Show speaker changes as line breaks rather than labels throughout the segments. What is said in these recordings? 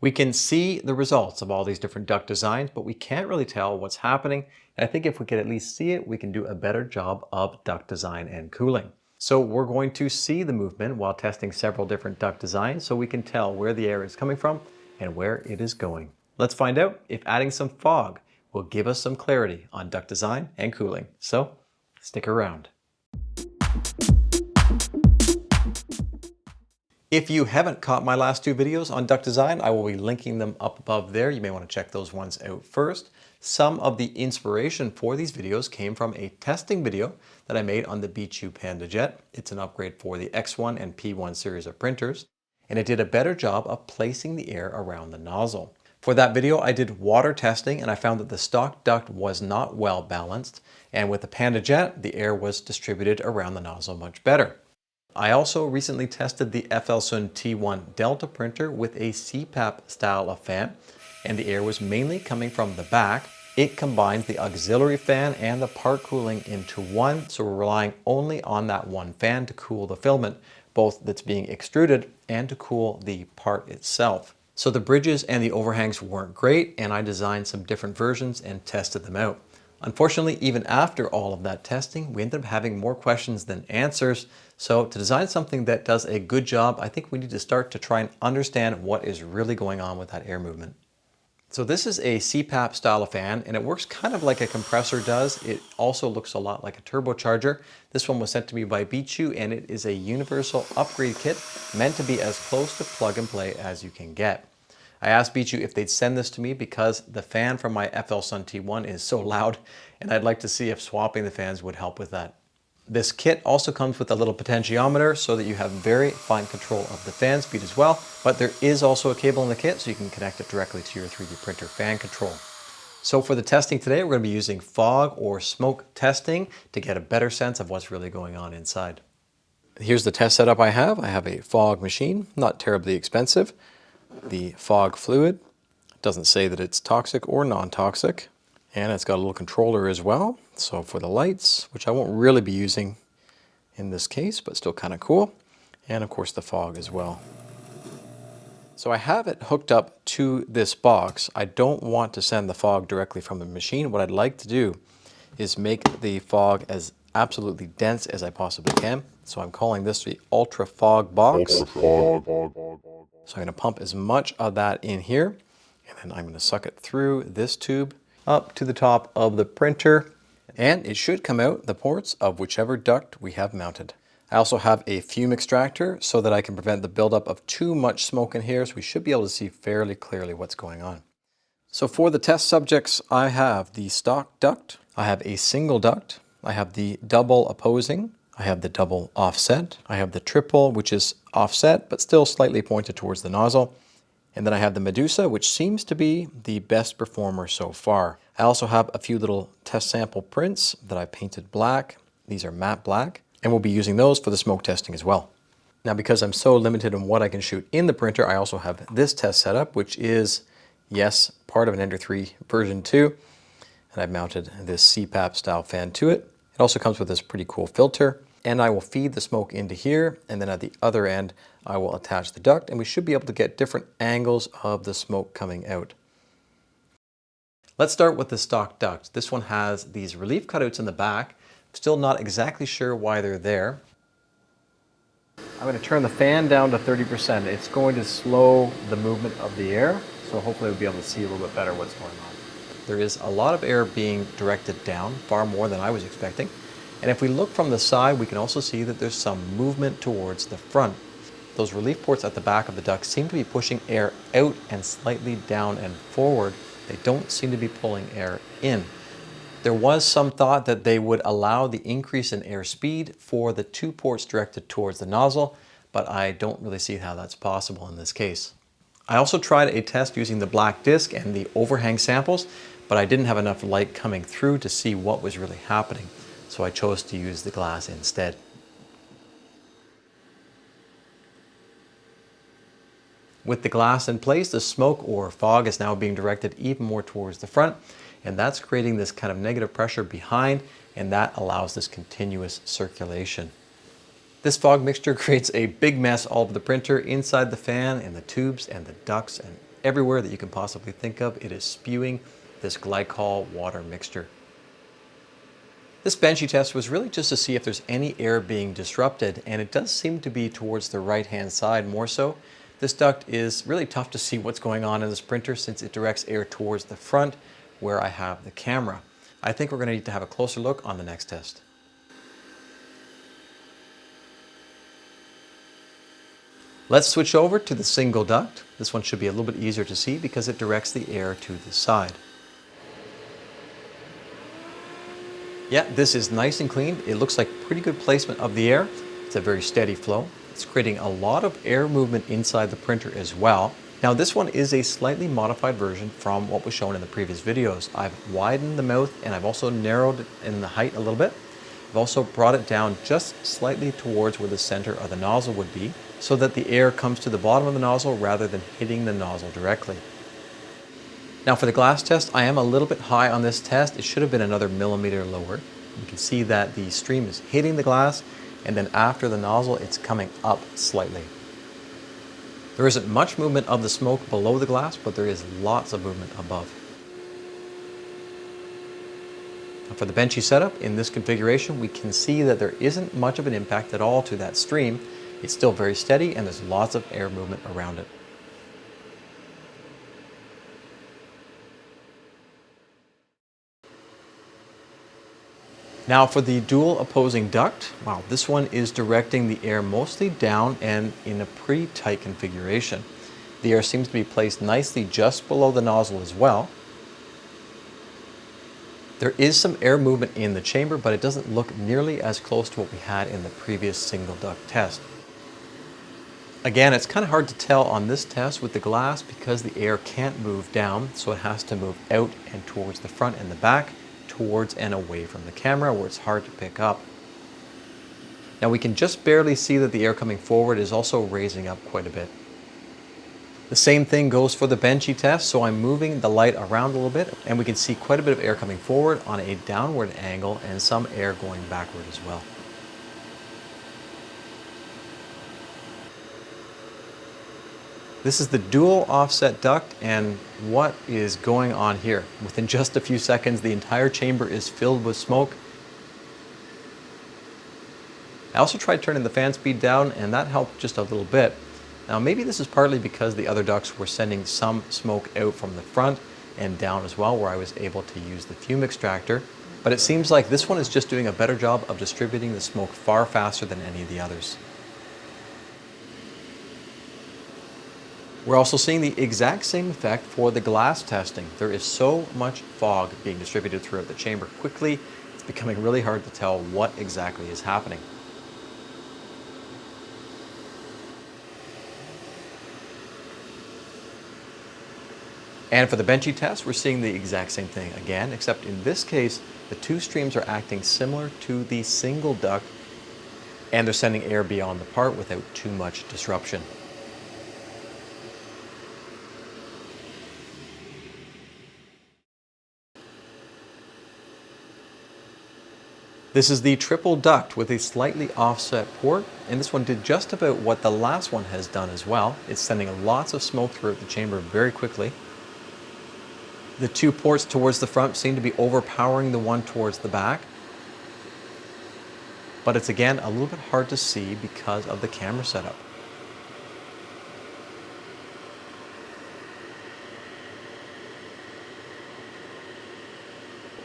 We can see the results of all these different duct designs, but we can't really tell what's happening. And I think if we could at least see it, we can do a better job of duct design and cooling. So we're going to see the movement while testing several different duct designs so we can tell where the air is coming from and where it is going. Let's find out if adding some fog will give us some clarity on duct design and cooling. So stick around. If you haven't caught my last two videos on duct design, I will be linking them up above there. You may want to check those ones out first. Some of the inspiration for these videos came from a testing video that I made on the Bambu Panda jet. It's an upgrade for the X1 and P1 series of printers, and it did a better job of placing the air around the nozzle. For that video, I did water testing and I found that the stock duct was not well balanced, and with the Panda jet, the air was distributed around the nozzle much better. I also recently tested the Filament T1 Delta printer with a CPAP style of fan, and the air was mainly coming from the back. It combines the auxiliary fan and the part cooling into one, so we're relying only on that one fan to cool the filament, both that's being extruded and to cool the part itself. So the bridges and the overhangs weren't great, and I designed some different versions and tested them out. Unfortunately, even after all of that testing, we ended up having more questions than answers. So to design something that does a good job, I think we need to start to try and understand what is really going on with that air movement. So this is a CPAP style of fan, and it works kind of like a compressor does. It also looks a lot like a turbocharger. This one was sent to me by Bambu, and it is a universal upgrade kit meant to be as close to plug and play as you can get. I asked Bambu if they'd send this to me because the fan from my Filament T1 is so loud, and I'd like to see if swapping the fans would help with that. This kit also comes with a little potentiometer so that you have very fine control of the fan speed as well, but there is also a cable in the kit so you can connect it directly to your 3D printer fan control. So for the testing today, we're going to be using fog or smoke testing to get a better sense of what's really going on inside. Here's the test setup I have. I have a fog machine, not terribly expensive. The fog fluid doesn't say that it's toxic or non-toxic, and it's got a little controller as well. So for the lights, which I won't really be using in this case, but still kind of cool, and of course the fog as well. So I have it hooked up to this box. I don't want to send the fog directly from the machine. What I'd like to do is make the fog as absolutely dense as I possibly can. So I'm calling this the Ultra Fog Box. So I'm going to pump as much of that in here, and then I'm going to suck it through this tube up to the top of the printer, and it should come out the ports of whichever duct we have mounted. I also have a fume extractor so that I can prevent the buildup of too much smoke in here, so we should be able to see fairly clearly what's going on. So for the test subjects, I have the stock duct, I have a single duct, I have the double opposing, I have the double offset, I have the triple, which is offset but still slightly pointed towards the nozzle, and then I have the Medusa, which seems to be the best performer so far. I also have a few little test sample prints that I painted black. These are matte black, and we'll be using those for the smoke testing as well. Now, because I'm so limited on what I can shoot in the printer, I also have this test setup, which is, yes, part of an Ender 3 version 2, and I've mounted this CPAP style fan to it. It also comes with this pretty cool filter, and I will feed the smoke into here, and then at the other end I will attach the duct, and we should be able to get different angles of the smoke coming out. Let's start with the stock duct. This one has these relief cutouts in the back. Still not exactly sure why they're there. I'm going to turn the fan down to 30%. It's going to slow the movement of the air, so hopefully we'll be able to see a little bit better what's going on. There is a lot of air being directed down, far more than I was expecting. And if we look from the side, we can also see that there's some movement towards the front. Those relief ports at the back of the duct seem to be pushing air out and slightly down and forward. They don't seem to be pulling air in. There was some thought that they would allow the increase in air speed for the two ports directed towards the nozzle, but I don't really see how that's possible in this case. I also tried a test using the black disc and the overhang samples, but I didn't have enough light coming through to see what was really happening, so I chose to use the glass instead. With the glass in place, the smoke or fog is now being directed even more towards the front, and that's creating this kind of negative pressure behind, and that allows this continuous circulation. This fog mixture creates a big mess all over the printer, inside the fan, and the tubes, and the ducts, and everywhere that you can possibly think of, it is spewing this glycol water mixture. This benchy test was really just to see if there's any air being disrupted, and it does seem to be towards the right-hand side more so. This duct is really tough to see what's going on in this printer since it directs air towards the front where I have the camera. I think we're going to need to have a closer look on the next test. Let's switch over to the single duct. This one should be a little bit easier to see because it directs the air to the side. Yeah, this is nice and clean. It looks like pretty good placement of the air. It's a very steady flow. It's creating a lot of air movement inside the printer as well. Now this one is a slightly modified version from what was shown in the previous videos. I've widened the mouth and I've also narrowed it in the height a little bit. I've also brought it down just slightly towards where the center of the nozzle would be so that the air comes to the bottom of the nozzle rather than hitting the nozzle directly. Now for the glass test, I am a little bit high on this test. It should have been another millimeter lower. You can see that the stream is hitting the glass, and then after the nozzle, it's coming up slightly. There isn't much movement of the smoke below the glass, but there is lots of movement above. Now for the benchy setup, in this configuration, we can see that there isn't much of an impact at all to that stream. It's still very steady, and there's lots of air movement around it. Now for the dual opposing duct, wow, this one is directing the air mostly down and in a pretty tight configuration. The air seems to be placed nicely just below the nozzle as well. There is some air movement in the chamber, but it doesn't look nearly as close to what we had in the previous single duct test. Again, it's kind of hard to tell on this test with the glass because the air can't move down, so it has to move out and towards the front and the back, towards and away from the camera where it's hard to pick up. Now we can just barely see that the air coming forward is also raising up quite a bit. The same thing goes for the benchy test, so I'm moving the light around a little bit and we can see quite a bit of air coming forward on a downward angle and some air going backward as well. This is the dual offset duct, and what is going on here? Within just a few seconds, the entire chamber is filled with smoke. I also tried turning the fan speed down, and that helped just a little bit. Now maybe this is partly because the other ducts were sending some smoke out from the front and down as well, where I was able to use the fume extractor. But it seems like this one is just doing a better job of distributing the smoke far faster than any of the others. We're also seeing the exact same effect for the glass testing. There is so much fog being distributed throughout the chamber quickly, it's becoming really hard to tell what exactly is happening. And for the benchy test, we're seeing the exact same thing again, except in this case, the two streams are acting similar to the single duct, and they're sending air beyond the part without too much disruption. This is the triple duct with a slightly offset port, and this one did just about what the last one has done as well. It's sending lots of smoke throughout the chamber very quickly. The two ports towards the front seem to be overpowering the one towards the back, but it's again a little bit hard to see because of the camera setup.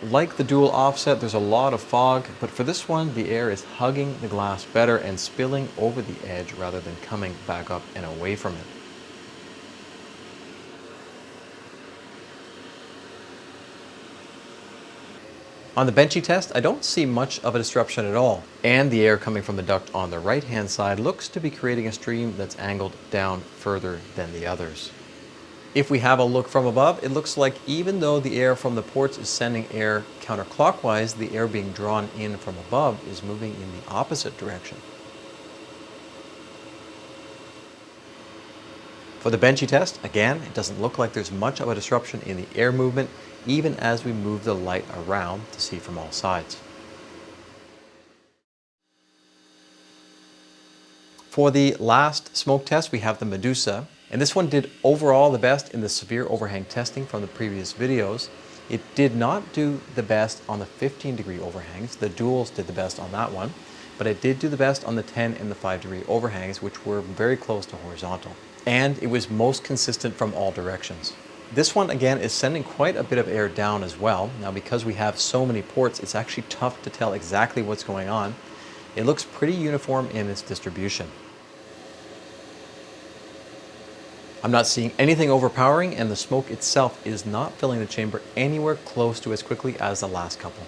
Like the dual offset, there's a lot of fog, but for this one, the air is hugging the glass better and spilling over the edge rather than coming back up and away from it. On the benchy test, I don't see much of a disruption at all, and the air coming from the duct on the right-hand side looks to be creating a stream that's angled down further than the others. If we have a look from above, it looks like even though the air from the ports is sending air counterclockwise, the air being drawn in from above is moving in the opposite direction. For the benchy test, again, it doesn't look like there's much of a disruption in the air movement, even as we move the light around to see from all sides. For the last smoke test, we have the Medusa. And this one did overall the best in the severe overhang testing from the previous videos. It did not do the best on the 15-degree overhangs. The duals did the best on that one, but it did do the best on the 10 and the 5-degree overhangs, which were very close to horizontal. And it was most consistent from all directions. This one, again, is sending quite a bit of air down as well. Now, because we have so many ports, it's actually tough to tell exactly what's going on. It looks pretty uniform in its distribution. I'm not seeing anything overpowering, and the smoke itself is not filling the chamber anywhere close to as quickly as the last couple.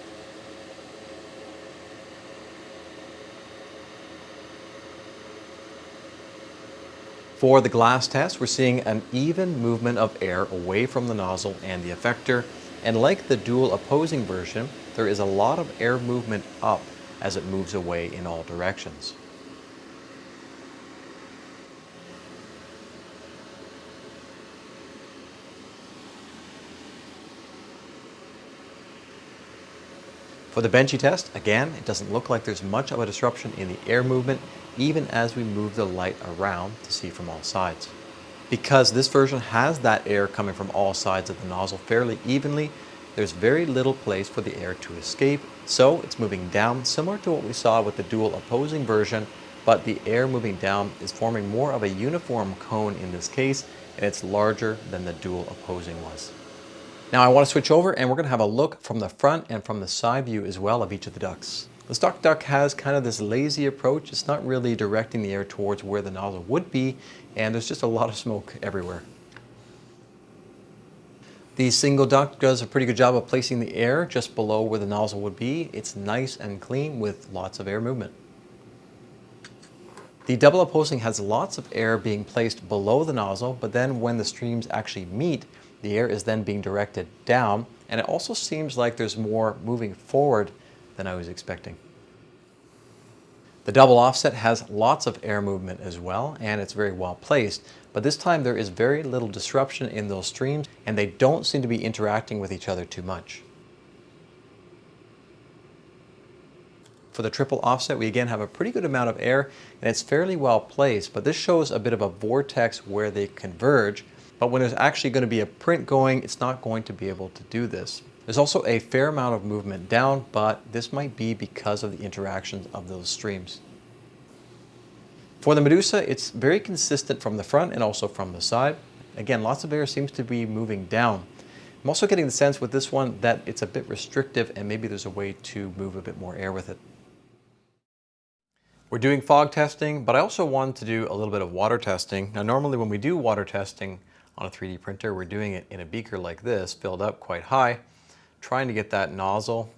For the glass test, we're seeing an even movement of air away from the nozzle and the effector, and like the dual opposing version, there is a lot of air movement up as it moves away in all directions. For the benchy test, again, it doesn't look like there's much of a disruption in the air movement, even as we move the light around to see from all sides. Because this version has that air coming from all sides of the nozzle fairly evenly, there's very little place for the air to escape, so it's moving down similar to what we saw with the dual opposing version, but the air moving down is forming more of a uniform cone in this case, and it's larger than the dual opposing was. Now I want to switch over and we're going to have a look from the front and from the side view as well of each of the ducts. The stock duct has kind of this lazy approach. It's not really directing the air towards where the nozzle would be, and there's just a lot of smoke everywhere. The single duct does a pretty good job of placing the air just below where the nozzle would be. It's nice and clean with lots of air movement. The double opposing has lots of air being placed below the nozzle, but then when the streams actually meet, the air is then being directed down, and it also seems like there's more moving forward than I was expecting. The double offset has lots of air movement as well, and it's very well placed, but this time there is very little disruption in those streams, and they don't seem to be interacting with each other too much. For the triple offset, we again have a pretty good amount of air, and it's fairly well placed, but this shows a bit of a vortex where they converge. But when there's actually going to be a print going, it's not going to be able to do this. There's also a fair amount of movement down, but this might be because of the interactions of those streams. For the Medusa, it's very consistent from the front and also from the side. Again, lots of air seems to be moving down. I'm also getting the sense with this one that it's a bit restrictive and maybe there's a way to move a bit more air with it. We're doing fog testing, but I also wanted to do a little bit of water testing. Now, normally when we do water testing on a 3D printer, we're doing it in a beaker like this, filled up quite high, trying to get that nozzle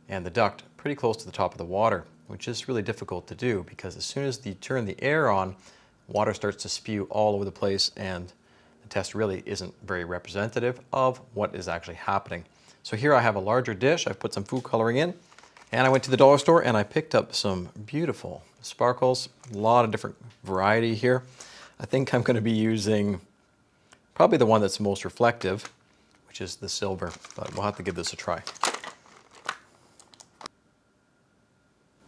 and the duct pretty close to the top of the water, which is really difficult to do because as soon as you turn the air on, water starts to spew all over the place, and the test really isn't very representative of what is actually happening. So here I have a larger dish. I've put some food coloring in, and I went to the dollar store and I picked up some beautiful sparkles, a lot of different variety here. I think I'm going to be using probably the one that's most reflective, which is the silver, but we'll have to give this a try.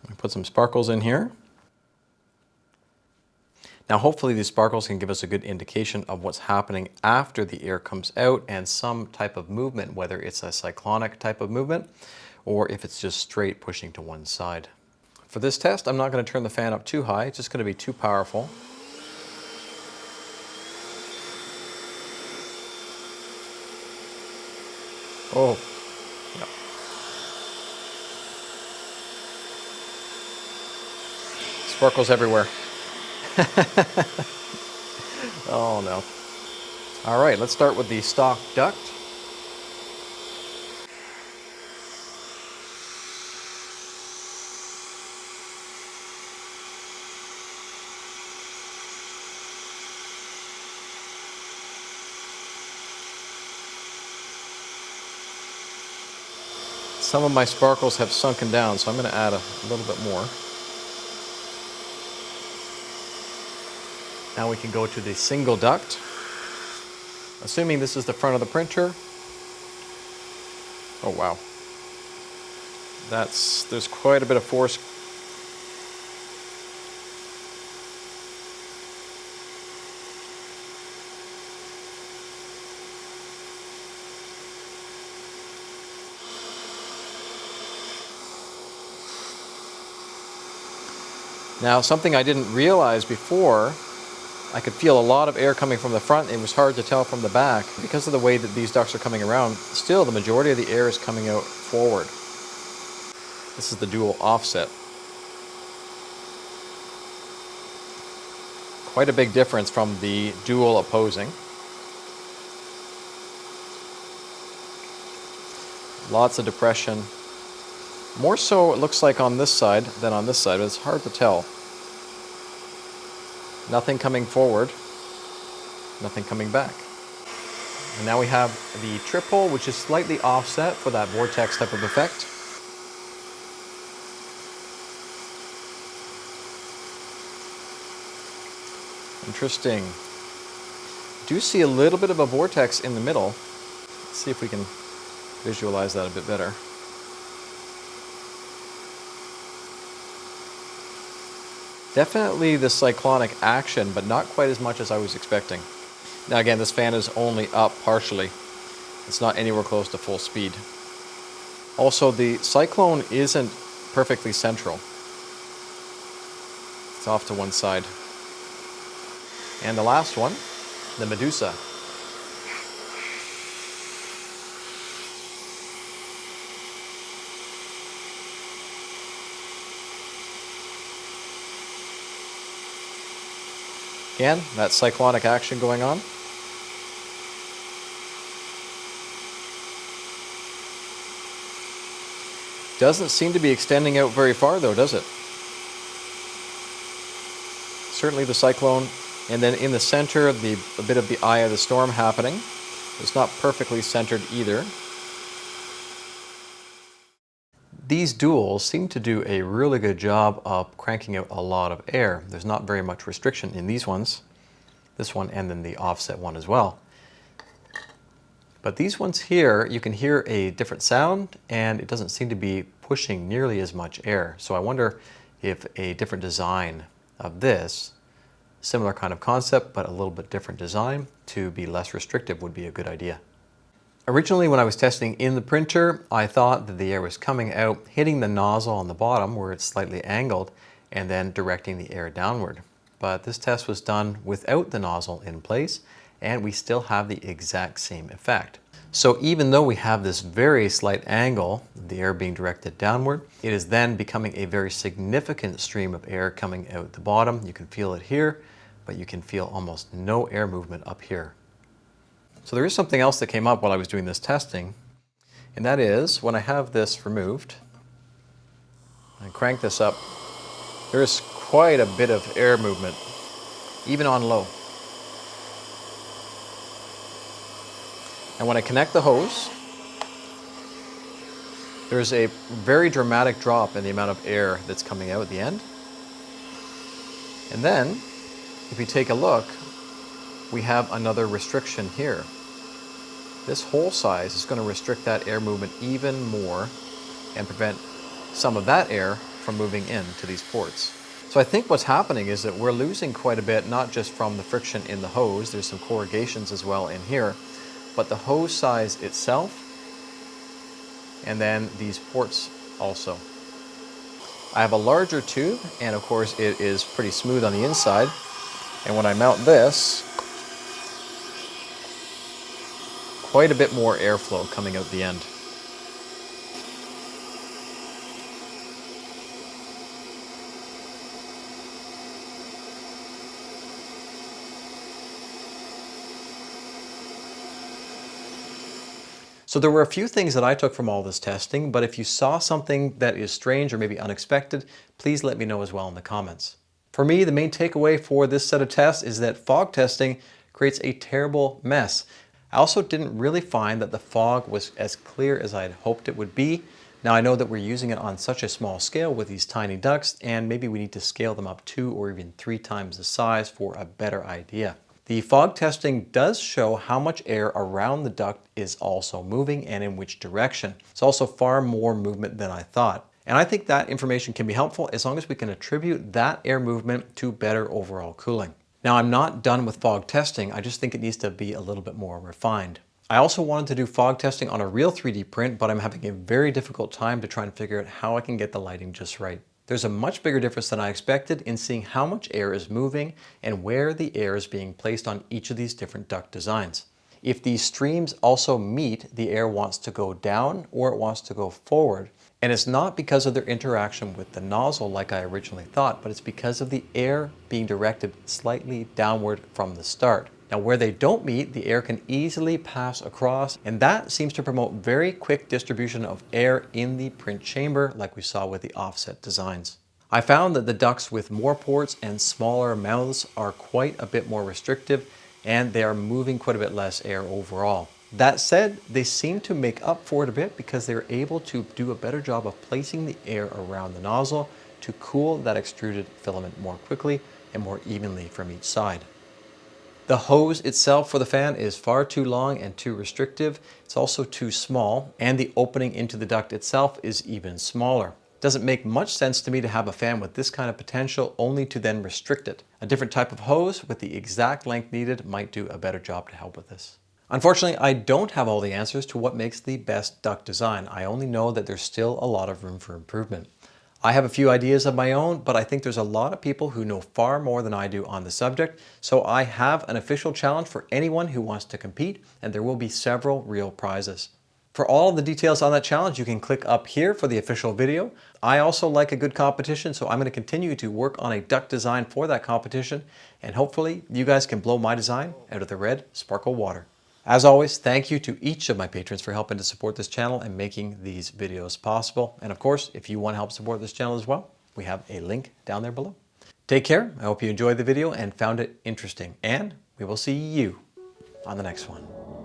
I put some sparkles in here. Now hopefully these sparkles can give us a good indication of what's happening after the air comes out and some type of movement, whether it's a cyclonic type of movement or if it's just straight pushing to one side. For this test, I'm not going to turn the fan up too high. It's just going to be too powerful. Oh, yeah. Sparkles everywhere. Oh no. All right, let's start with the stock duct. Some of my sparkles have sunken down, so I'm going to add a little bit more. Now we can go to the single duct. Assuming this is the front of the printer. Oh wow. There's quite a bit of force. Now, something I didn't realize before, I could feel a lot of air coming from the front. It was hard to tell from the back. Because of the way that these ducts are coming around, still the majority of the air is coming out forward. This is the dual offset. Quite a big difference from the dual opposing. Lots of depression. More so it looks like on this side than on this side, but it's hard to tell. Nothing coming forward, nothing coming back. And now we have the triple, which is slightly offset for that vortex type of effect. Interesting. Do see a little bit of a vortex in the middle. Let's see if we can visualize that a bit better. Definitely the cyclonic action, but not quite as much as I was expecting. Now again, this fan is only up partially. It's not anywhere close to full speed. Also, the cyclone isn't perfectly central. It's off to one side. And the last one, the Medusa. Again, that cyclonic action going on. Doesn't seem to be extending out very far though, does it? Certainly the cyclone, and then in the center, a bit of the eye of the storm happening. It's not perfectly centered either. These duals seem to do a really good job of cranking out a lot of air. There's not very much restriction in these ones, this one and then the offset one as well. But these ones here, you can hear a different sound and it doesn't seem to be pushing nearly as much air. So I wonder if a different design of this, similar kind of concept but a little bit different design to be less restrictive would be a good idea. Originally, when I was testing in the printer, I thought that the air was coming out, hitting the nozzle on the bottom where it's slightly angled, and then directing the air downward. But this test was done without the nozzle in place, and we still have the exact same effect. So even though we have this very slight angle, the air being directed downward, it is then becoming a very significant stream of air coming out the bottom. You can feel it here, but you can feel almost no air movement up here. So there is something else that came up while I was doing this testing, and that is when I have this removed and crank this up, there is quite a bit of air movement, even on low. And when I connect the hose, there's a very dramatic drop in the amount of air that's coming out at the end. And then, if you take a look, we have another restriction here. This hole size is going to restrict that air movement even more and prevent some of that air from moving into these ports. So I think what's happening is that we're losing quite a bit, not just from the friction in the hose, there's some corrugations as well in here, but the hose size itself, and then these ports also. I have a larger tube, and of course it is pretty smooth on the inside, and when I mount this, quite a bit more airflow coming out the end. So there were a few things that I took from all this testing, but if you saw something that is strange or maybe unexpected, please let me know as well in the comments. For me, the main takeaway for this set of tests is that fog testing creates a terrible mess. I also didn't really find that the fog was as clear as I had hoped it would be. Now I know that we're using it on such a small scale with these tiny ducts, and maybe we need to scale them up 2 or even 3 times the size for a better idea. The fog testing does show how much air around the duct is also moving and in which direction. It's also far more movement than I thought. And I think that information can be helpful as long as we can attribute that air movement to better overall cooling. Now I'm not done with fog testing, I just think it needs to be a little bit more refined. I also wanted to do fog testing on a real 3D print, but I'm having a very difficult time to try and figure out how I can get the lighting just right. There's a much bigger difference than I expected in seeing how much air is moving and where the air is being placed on each of these different duct designs. If these streams also meet, the air wants to go down or it wants to go forward. And it's not because of their interaction with the nozzle like I originally thought, but it's because of the air being directed slightly downward from the start. Now where they don't meet, the air can easily pass across, and that seems to promote very quick distribution of air in the print chamber like we saw with the offset designs. I found that the ducts with more ports and smaller mouths are quite a bit more restrictive, and they are moving quite a bit less air overall. That said, they seem to make up for it a bit because they're able to do a better job of placing the air around the nozzle to cool that extruded filament more quickly and more evenly from each side. The hose itself for the fan is far too long and too restrictive. It's also too small, and the opening into the duct itself is even smaller. It doesn't make much sense to me to have a fan with this kind of potential only to then restrict it. A different type of hose with the exact length needed might do a better job to help with this. Unfortunately, I don't have all the answers to what makes the best duct design. I only know that there's still a lot of room for improvement. I have a few ideas of my own, but I think there's a lot of people who know far more than I do on the subject, so I have an official challenge for anyone who wants to compete, and there will be several real prizes. For all of the details on that challenge, you can click up here for the official video. I also like a good competition, so I'm going to continue to work on a duct design for that competition, and hopefully you guys can blow my design out of the red sparkle water. As always, thank you to each of my patrons for helping to support this channel and making these videos possible. And of course, if you want to help support this channel as well, we have a link down there below. Take care. I hope you enjoyed the video and found it interesting. And we will see you on the next one.